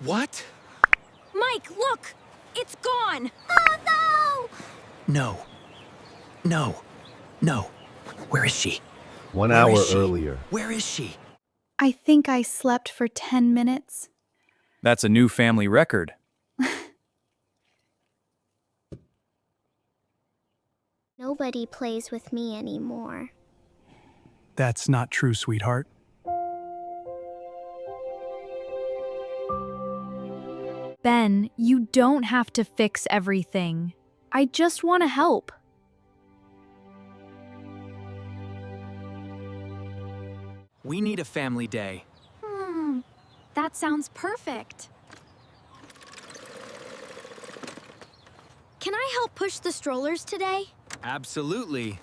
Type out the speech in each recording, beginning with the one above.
What? Mike, look! It's gone! Oh, No. No. No. Where is she? 1 Where hour is she? earlier. Where is she? I think I slept for 10 minutes. That's a new family record. Nobody plays with me anymore. That's not true, sweetheart. Ben, you don't have to fix everything. I just want to help. We need a family day. That sounds perfect. Can I help push the strollers today? Absolutely.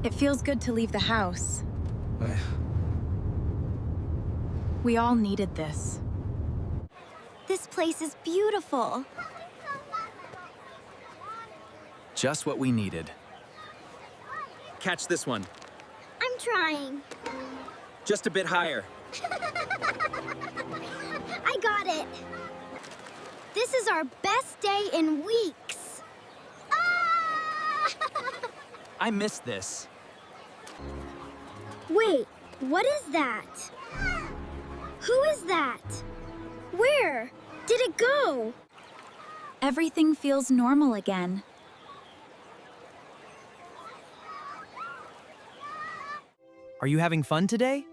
It feels good to leave the house. We all needed this. This place is beautiful. Just what we needed. Catch this one. I'm trying. Just a bit higher. I got it. This is our best day in weeks. Ah! I missed this. Wait, what is that? Who is that? Where did it go? Everything feels normal again. Are you having fun today?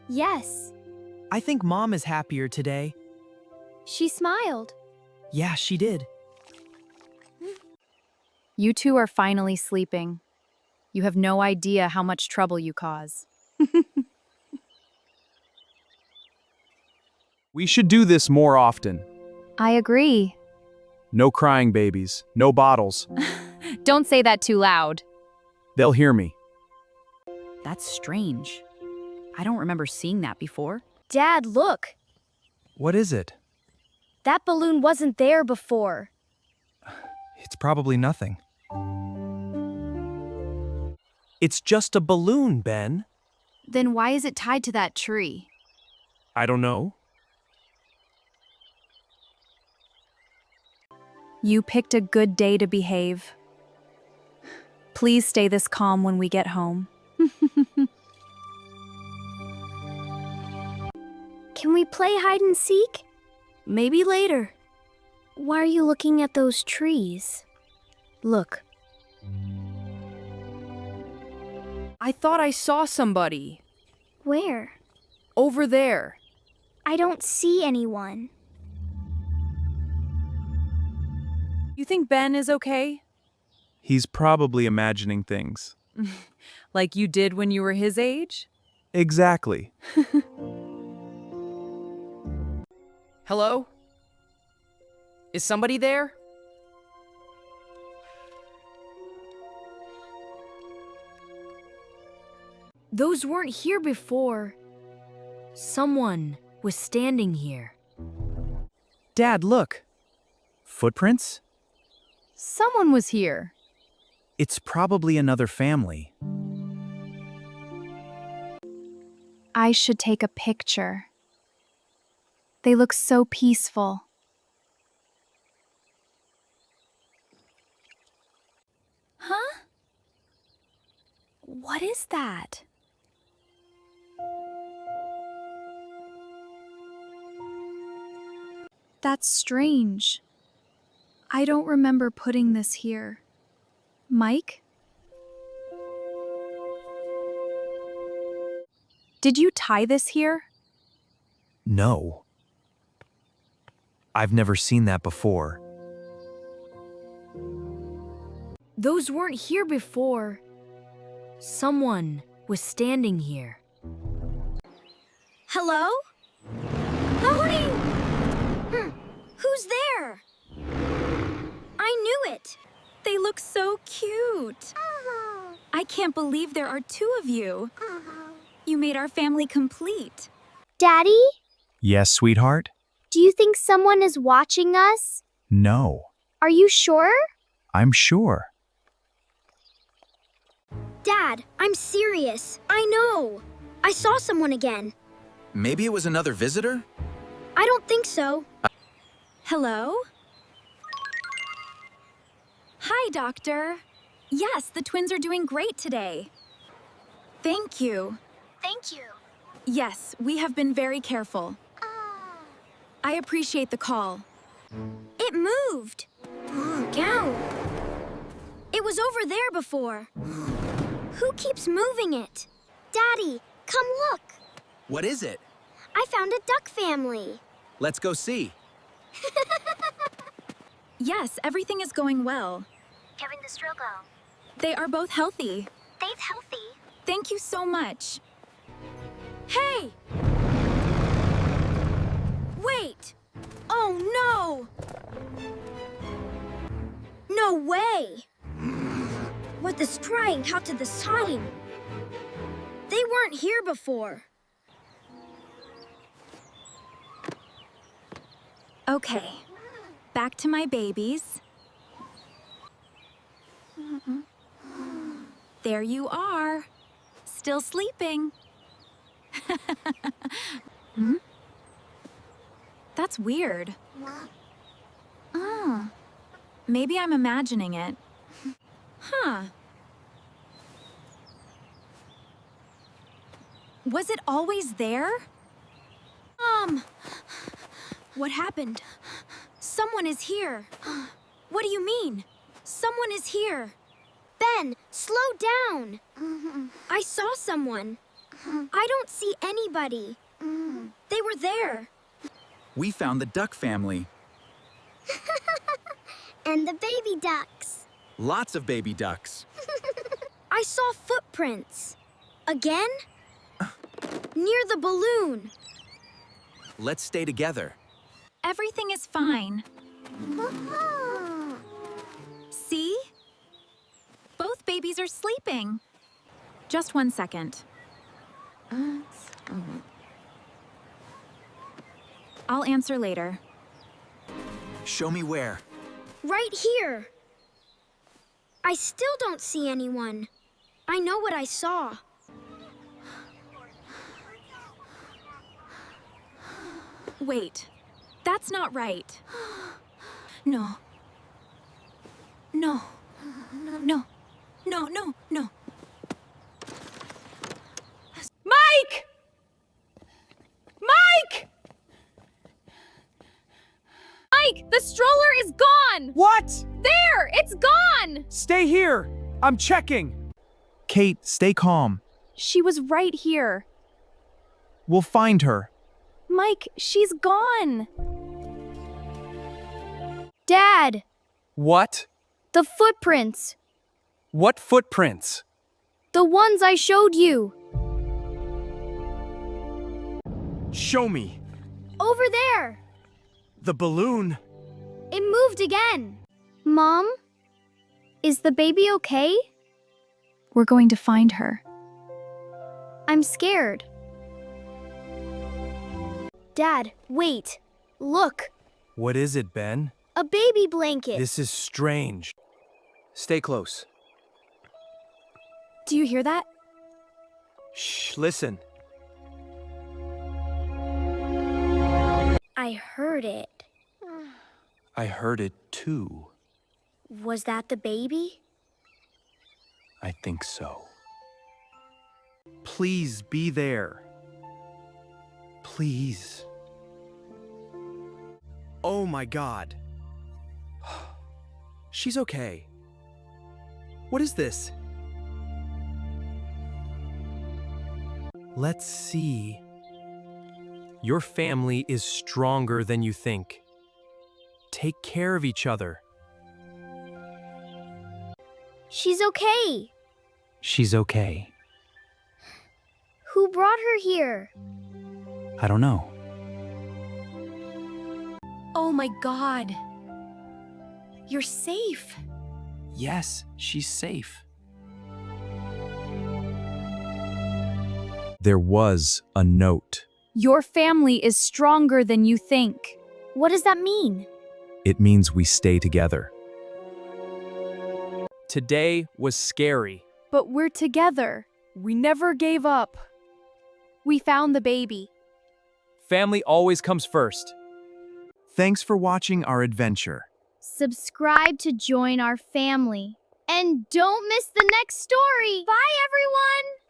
Yes, I think Mom is happier today. she smiled. Yeah, she did. You two are finally sleeping. You have no idea how much trouble you cause. We should do this more often. I agree. No crying babies, no bottles. Don't say that too loud. They'll hear me. That's strange. I don't remember seeing that before. Dad, look! What is it? That balloon wasn't there before. It's probably nothing. It's just a balloon, Ben. Then why is it tied to that tree? I don't know. You picked a good day to behave. Please stay this calm when we get home. Can we play hide and seek? Maybe later. Why are you looking at those trees? Look. I thought I saw somebody. Where? Over there. I don't see anyone. You think Ben is okay? He's probably imagining things. Like you did when you were his age? Exactly. Hello? Is somebody there? Those weren't here before. Someone was standing here. Dad, look. Footprints? Someone was here. It's probably another family. I should take a picture. They look so peaceful. Huh? What is that? That's strange. I don't remember putting this here. Mike? Did you tie this here? No. I've never seen that before. Those weren't here before. Someone was standing here. Hello? Howdy! Who's there? I knew it. They look so cute. I can't believe there are two of you. You made our family complete. Daddy, Yes, sweetheart? do you think someone is watching us? No. Are you sure? I'm sure. Dad, I'm serious. I know. I saw someone again. Maybe it was another visitor? I don't think so. Hello? Hi, Doctor. Yes, the twins are doing great today. Thank you. Thank you. Yes, we have been very careful. I appreciate the call. It moved. Gow. It was over there before. Who keeps moving it? Daddy, come look. What is it? I found a duck family. Let's go see. Yes, everything is going well. Kevin the Strogo. They are both healthy. They've healthy. Thank you so much. Hey! Wait! Oh no! No way! What is trying out to the sign? They weren't here before. Okay, back to my babies. There you are, still sleeping. Hmm? That's weird. Oh, maybe I'm imagining it. Huh. Was it always there? What happened? Someone is here. What do you mean? Someone is here. Ben, slow down. I saw someone. I don't see anybody. They were there. We found the duck family. And the baby ducks. Lots of baby ducks. I saw footprints. Again? Near the balloon. Let's stay together. Everything is fine. See? Both babies are sleeping. Just 1 second. I'll answer later. Show me where. Right here. I still don't see anyone. I know what I saw. Wait, that's not right. No. No. No. No, no, no. Mike! Mike! Mike, the stroller is gone! What? There, it's gone! Stay here. I'm checking. Kate, stay calm. She was right here. We'll find her. Mike, she's gone. Dad, What? The footprints. What footprints? The ones I showed you. Show me. Over there. The balloon. It moved again. Mom? Is the baby okay? We're going to find her. I'm scared. Dad, wait. Look, What is it, Ben? a baby blanket. This is strange. Stay close. Do you hear that? Shh, listen. I heard it. I heard it too. Was that the baby? I think so. Please be there. Please. Oh my God. She's okay. What is this? Let's see. Your family is stronger than you think. Take care of each other. She's okay. She's okay. Who brought her here? I don't know. Oh my God. You're safe. Yes, she's safe. There was a note. Your family is stronger than you think. What does that mean? It means we stay together. Today was scary. But we're together. We never gave up. We found the baby. Family always comes first. Thanks for watching our adventure. Subscribe to join our family. And don't miss the next story. Bye, everyone!